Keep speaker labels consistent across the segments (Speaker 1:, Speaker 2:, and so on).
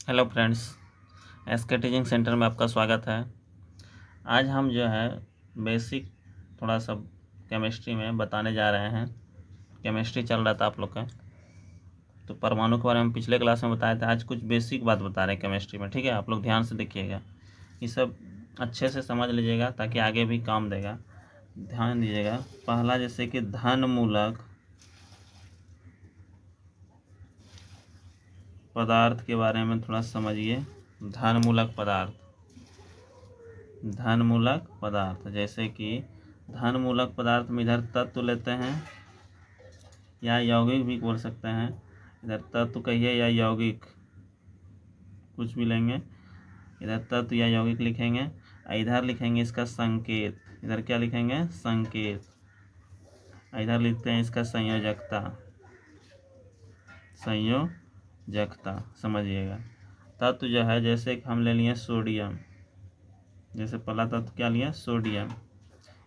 Speaker 1: Hello friends, SK teaching center में आपका स्वागत है। आज हम जो है बेसिक थोड़ा सा केमिस्ट्री में बताने जा रहे हैं। केमिस्ट्री चल रहा था आप लोग का, तो परमाणु के बारे में पिछले क्लास में बताया था। आज कुछ बेसिक बात बता रहे हैं केमिस्ट्री में, ठीक है। आप लोग ध्यान से देखिएगा, ये सब अच्छे से समझ लीजिएगा ताकि आगे भी काम देगा। ध्यान दीजिएगा। पहला जैसे कि धन मूलक पदार्थ के बारे में थोड़ा समझिए। धन मूलक पदार्थ जैसे कि धन मूलक पदार्थ में इधर तत्व लेते हैं या यौगिक भी बोल सकते हैं। इधर तत्व कहिए या यौगिक, कुछ भी लेंगे। इधर तत्व या यौगिक लिखेंगे, इधर लिखेंगे इसका संकेत। इधर क्या लिखेंगे? संकेत। इधर लिखते हैं इसका संयोजकता। समझिएगा। तत्व जो है जैसे कि हम ले लिए सोडियम, जैसे पहला तत्व क्या लिया? सोडियम।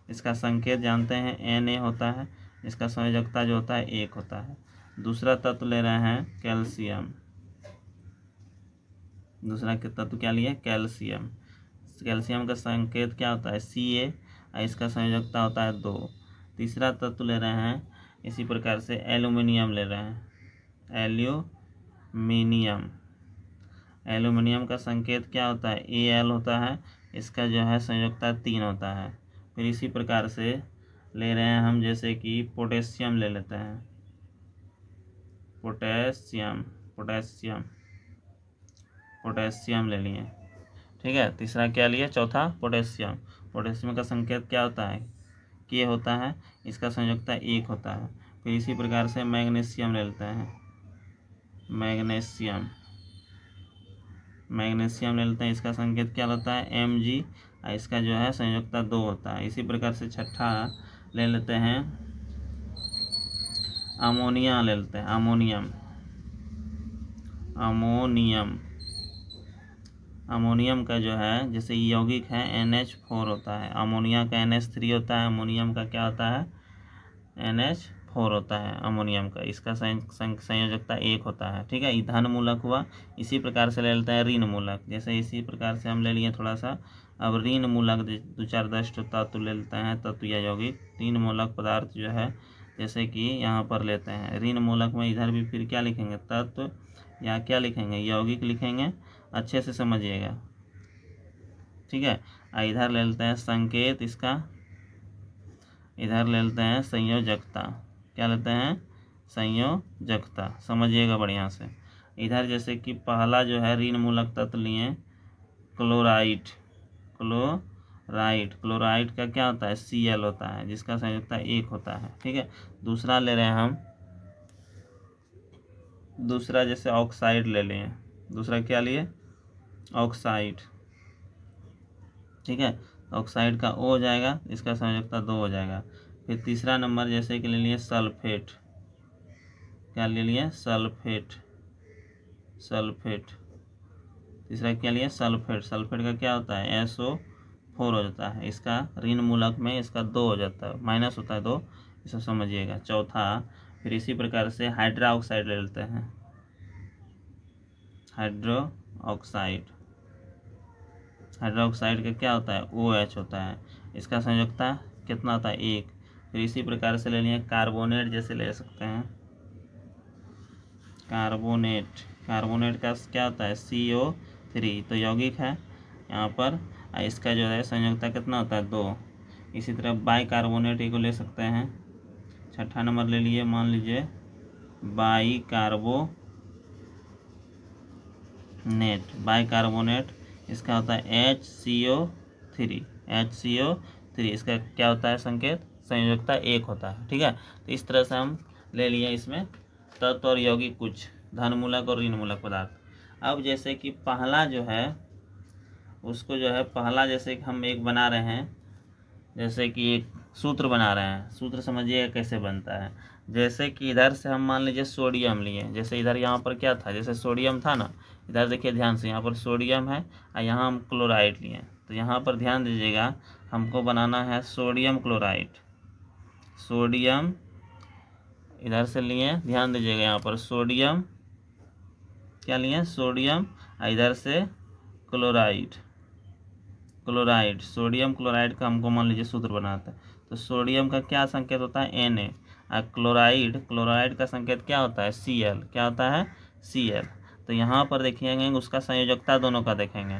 Speaker 1: इसका संकेत जानते हैं Na होता है, इसका संयोजकता जो होता है 1 होता है। दूसरा तत्व ले रहे हैं कैल्शियम। दूसरा के तत्व क्या लिए? कैल्शियम। कैल्शियम का संकेत क्या होता है? Ca, और इसका संयोजकता होता है 2। तीसरा तत्व ले रहे हैं इसी प्रकार से एल्यूमिनियम ले रहे हैं। एल्यूमिनियम का संकेत क्या होता है? Al होता है, इसका जो है संयोजकता 3 होता है। फिर इसी प्रकार से ले रहे हैं हम, जैसे कि पोटेशियम ले लेते हैं। पोटेशियम ले लिए, ठीक है। तीसरा क्या लिए? चौथा पोटेशियम। पोटेशियम का संकेत क्या होता है? K होता है, इसका संयोजकता 1 होता है। फिर इसी प्रकार से मैग्नीशियम ले लेते हैं। मैग्नीशियम ले लेते हैं, इसका संकेत क्या होता है? Mg, और इसका जो है संयोजकता 2 होता है। इसी प्रकार से छठा ले लेते हैं अमोनिया ले लेते हैं। अमोनियम का जो है जैसे यौगिक है NH4 होता है, अमोनिया का NH3 होता है, अमोनियम का क्या होता है? NH4 होता है अमोनियम का। इसका संयोजकता 1 होता है, ठीक है। धन मूलक हुआ। इसी प्रकार से ले लेते हैं ऋण मूलक। जैसे इसी प्रकार से हम ले लिए थोड़ा सा। अब ऋण मूलक 2-4-10 तत्व ले लेते हैं, तत्व या यौगिक। ऋण मूलक पदार्थ जो है जैसे कि यहाँ पर लेते हैं ऋण मूलक में, इधर भी फिर क्या लिखेंगे? तत्व या क्या लिखेंगे? यौगिक लिखेंगे। अच्छे से समझिएगा, ठीक है। इधर ले लेते हैं संकेत इसका, इधर ले लेते हैं संयोजकता। क्या लेते हैं? संयोजकता। समझिएगा बढ़िया से। इधर जैसे कि पहला जो है ऋण मूलक तत्व लिए क्लोराइड का क्या होता है? Cl होता है, जिसका संयोजकता 1 होता है, ठीक है। दूसरा ले रहे हैं हम, दूसरा जैसे ऑक्साइड ले लिए। दूसरा क्या लिए? ऑक्साइड, ठीक है। ऑक्साइड का O हो जाएगा, इसका संयोजकता 2 हो जाएगा। फिर तीसरा नंबर जैसे कि ले लिए सल्फेट। क्या ले लिए? सल्फेट। तीसरा क्या लिए? सल्फेट का क्या होता है? SO4 हो जाता है। इसका ऋण मूलक में इसका 2 हो जाता है, माइनस होता है 2, इसे समझिएगा। चौथा फिर इसी प्रकार से हाइड्रा ऑक्साइड ले लेते हैं। हाइड्रो ऑक्साइड का क्या होता है? OH होता है। इसका संयोजकता कितना होता है? 1। फिर इसी प्रकार से ले लिए कार्बोनेट, जैसे ले सकते हैं कार्बोनेट का क्या होता है? CO3, तो यौगिक है यहाँ पर। इसका जो है संयोजकता कितना होता है? 2। इसी तरह बाई कार्बोनेट को ले सकते हैं। छठा नंबर ले लिए, मान लीजिए बाई कार्बोनेट, इसका होता है HCO3। इसका क्या होता है संकेत? संयोजकता 1 होता है, ठीक है। तो इस तरह से हम ले लिए इसमें तत्व और यौगिक, कुछ धन मूलक और ऋण मूलक पदार्थ। अब जैसे कि पहला जो है उसको जो है पहला जैसे कि हम एक बना रहे हैं, जैसे कि एक सूत्र बना रहे हैं। सूत्र समझिएगा कैसे बनता है। जैसे कि इधर से हम मान लीजिए सोडियम लिए, जैसे इधर यहाँ पर क्या था? जैसे सोडियम था ना, इधर देखिए ध्यान से, यहाँ पर सोडियम है और यहाँ हम क्लोराइड लिए। तो यहाँ पर ध्यान दीजिएगा, हमको बनाना है सोडियम क्लोराइड। इधर से लिए, ध्यान दीजिएगा, यहाँ पर सोडियम क्या लिए? सोडियम, इधर से क्लोराइड, सोडियम क्लोराइड का हमको मान लीजिए सूत्र बनाता है। तो सोडियम का क्या संकेत होता है Na, और क्लोराइड का संकेत क्या होता है Cl, क्या होता है Cl। तो यहाँ पर देखेंगे उसका संयोजकता दोनों का देखेंगे,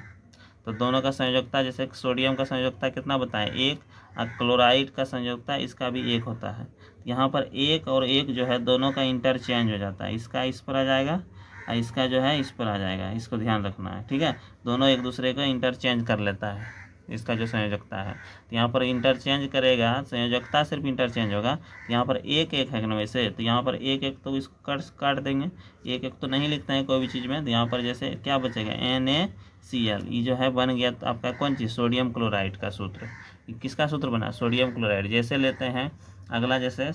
Speaker 1: तो दोनों का संयोजकता जैसे सोडियम का संयोजकता कितना बताएं 1, और क्लोराइड का संयोजकता इसका भी 1 होता है। यहाँ पर 1 और 1 जो है दोनों का इंटरचेंज हो जाता है, इसका इस पर आ जाएगा और इसका जो है इस पर आ जाएगा, इसको ध्यान रखना है, ठीक है। दोनों एक दूसरे को इंटरचेंज कर लेता है इसका जो संयोजकता है। तो यहाँ पर इंटरचेंज करेगा, संयोजकता सिर्फ इंटरचेंज होगा। तो यहाँ पर 1 है ना वैसे, तो यहाँ पर 1 तो इसको काट देंगे, 1 तो नहीं लिखते हैं कोई भी चीज़ में। तो यहाँ पर जैसे क्या बचेगा NaCl, ये जो है बन गया तो आपका कौन चीज़ सोडियम क्लोराइड का सूत्र। किसका सूत्र बना सोडियम क्लोराइड। जैसे लेते हैं अगला, जैसे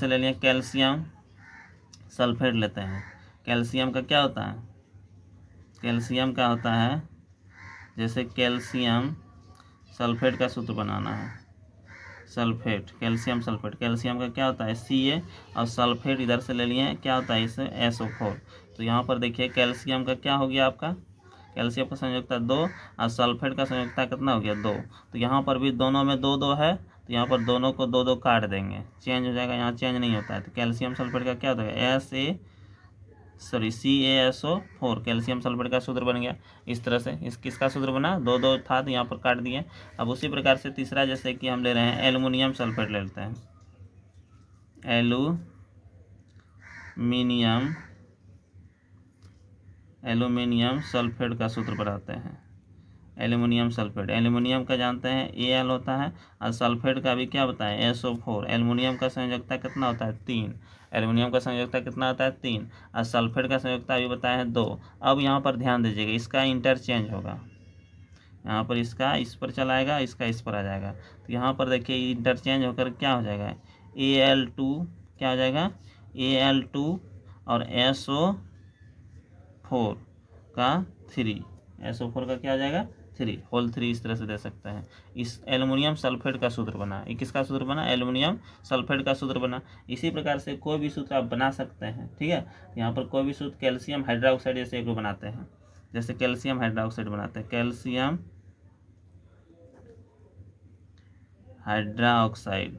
Speaker 1: ले लिया कैल्शियम सल्फेट लेते हैं। कैल्शियम का क्या होता है, कैल्शियम का होता है जैसे कैल्शियम सल्फेट का सूत्र बनाना है, सल्फेट कैल्शियम सल्फेट, कैल्शियम का क्या होता है Ca, और सल्फेट इधर से ले लिए क्या होता है इससे SO4। तो यहाँ पर देखिए कैल्शियम का क्या हो गया आपका, कैल्शियम का संयोजकता 2 और सल्फेट का संयोजकता कितना हो गया 2। तो यहाँ पर भी दोनों में 2 है, तो यहाँ पर दोनों को 2 काट देंगे, चेंज हो जाएगा, यहाँ चेंज नहीं होता है। तो कैल्शियम सल्फेट का क्या होता है CaSO4, कैल्शियम सल्फेट का सूत्र बन गया। इस तरह से किसका सूत्र बना 2 था तो यहाँ पर काट दिए। अब उसी प्रकार से तीसरा जैसे कि हम ले रहे हैं एल्युमिनियम सल्फेट ले लेते हैं, एल्युमिनियम सल्फेट का सूत्र बनाते हैं। एल्युमिनियम सल्फेट, एल्युमिनियम का जानते हैं Al होता है, और सल्फेट का भी क्या बताएं SO4। एल्युमिनियम का संयोजकता कितना होता है 3, एल्युमिनियम का संयोजकता कितना होता है 3, और सल्फेट का संयोजकता भी बताया है 2। अब यहाँ पर ध्यान दीजिएगा, इसका इंटरचेंज होगा, यहाँ पर इसका इस पर चलाएगा, इसका इस पर आ जाएगा। तो यहाँ पर देखिए इंटरचेंज होकर क्या हो जाएगा Al2, क्या हो जाएगा Al2 और SO4 का 3, SO4 का क्या आ जाएगा 3 होल 3, इस तरह से दे सकते हैं। इस एल्युमिनियम सल्फेट का सूत्र बना, ये किसका सूत्र बना एल्युमिनियम सल्फेट का सूत्र बना। इसी प्रकार से कोई भी सूत्र आप बना सकते हैं, ठीक है। यहाँ पर कोई भी सूत्र कैल्शियम हाइड्रोक्साइड जैसे एक बनाते हैं, जैसे कैल्शियम हाइड्रोक्साइड बनाते हैं, कैल्शियम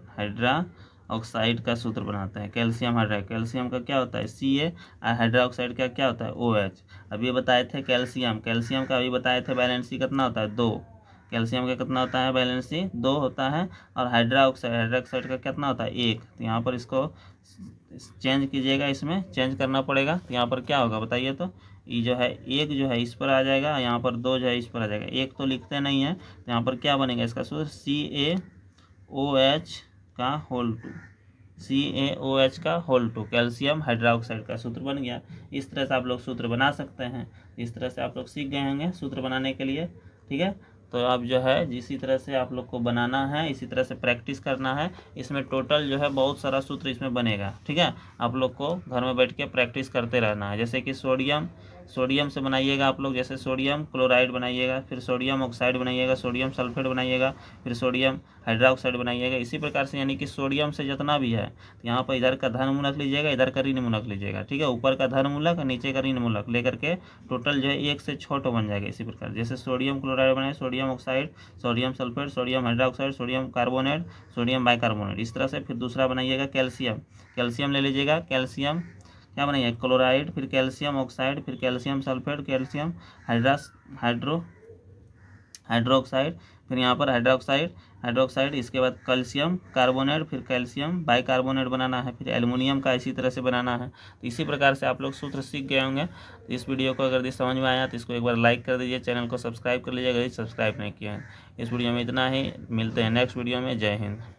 Speaker 1: हाइड्रोक्साइड का सूत्र बनाते हैं, कैल्शियम हाइड्राइड। कैल्शियम का क्या होता है Ca, और हाइड्रोक्साइड का क्या होता है OH। अभी बताए थे कैल्शियम का अभी बताए थे बैलेंसी कितना होता है 2, कैल्शियम का कितना होता है बैलेंसी 2 होता है, और हाइड्रोक्साइड का कितना होता है 1। तो यहाँ पर इसको चेंज कीजिएगा, इसमें चेंज करना पड़ेगा। तो यहाँ पर क्या होगा बताइए, तो ये जो है 1 जो है इस पर आ जाएगा, यहाँ पर 2 जो है इस पर आ जाएगा, 1 तो लिखते नहीं है। तो यहाँ पर क्या बनेगा इसका सूत्र CaOH का होल 2, CaOH का होल 2 कैल्शियम हाइड्रोक्साइड का सूत्र बन गया। इस तरह से आप लोग सूत्र बना सकते हैं। इस तरह से आप लोग सीख गए होंगे सूत्र बनाने के लिए, ठीक है। तो अब जो है जिसी तरह से आप लोग को बनाना है, इसी तरह से प्रैक्टिस करना है। इसमें टोटल जो है बहुत सारा सूत्र इसमें बनेगा, ठीक है। आप लोग को घर में बैठ के प्रैक्टिस करते रहना है। जैसे कि सोडियम से बनाइएगा आप लोग, जैसे सोडियम क्लोराइड बनाइएगा, फिर सोडियम ऑक्साइड बनाइएगा, सोडियम सल्फेट बनाइएगा, फिर सोडियम हाइड्रोक्साइड बनाइएगा। इसी प्रकार से यानी कि सोडियम से जितना भी है, तो यहाँ पर इधर का धन मूलक लीजिएगा, इधर का ऋण मूलक लीजिएगा, ठीक है। ऊपर का धन मूलक और नीचे का ऋण मूलक लेकर के टोटल जो है 1 से छोटा बन जाएगा। इसी प्रकार जैसे सोडियम क्लोराइड बनाए, sodium oxide, sodium sulphate, sodium hydroxide, sodium carbonate, sodium bicarbonate. इस तरह से फिर दूसरा बनाइएगा कैल्शियम ले लीजिएगा, कैल्शियम क्या बनाइएगा क्लोराइड, फिर कैल्शियम ऑक्साइड, फिर कैल्शियम सल्फेट, कैल्शियम हाइड्रोक्साइड, फिर यहाँ पर हाइड्रोक्साइड, इसके बाद कैल्शियम कार्बोनेट, फिर कैल्शियम बाइकार्बोनेट बनाना है, फिर एल्युमिनियम का इसी तरह से बनाना है। तो इसी प्रकार से आप लोग सूत्र सीख गए होंगे। तो इस वीडियो को अगर समझ में आया तो इसको एक बार लाइक कर दीजिए, चैनल को सब्सक्राइब कर लीजिए अगर सब्सक्राइब नहीं किया है। इस वीडियो में इतना ही, मिलते हैं नेक्स्ट वीडियो में। जय हिंद।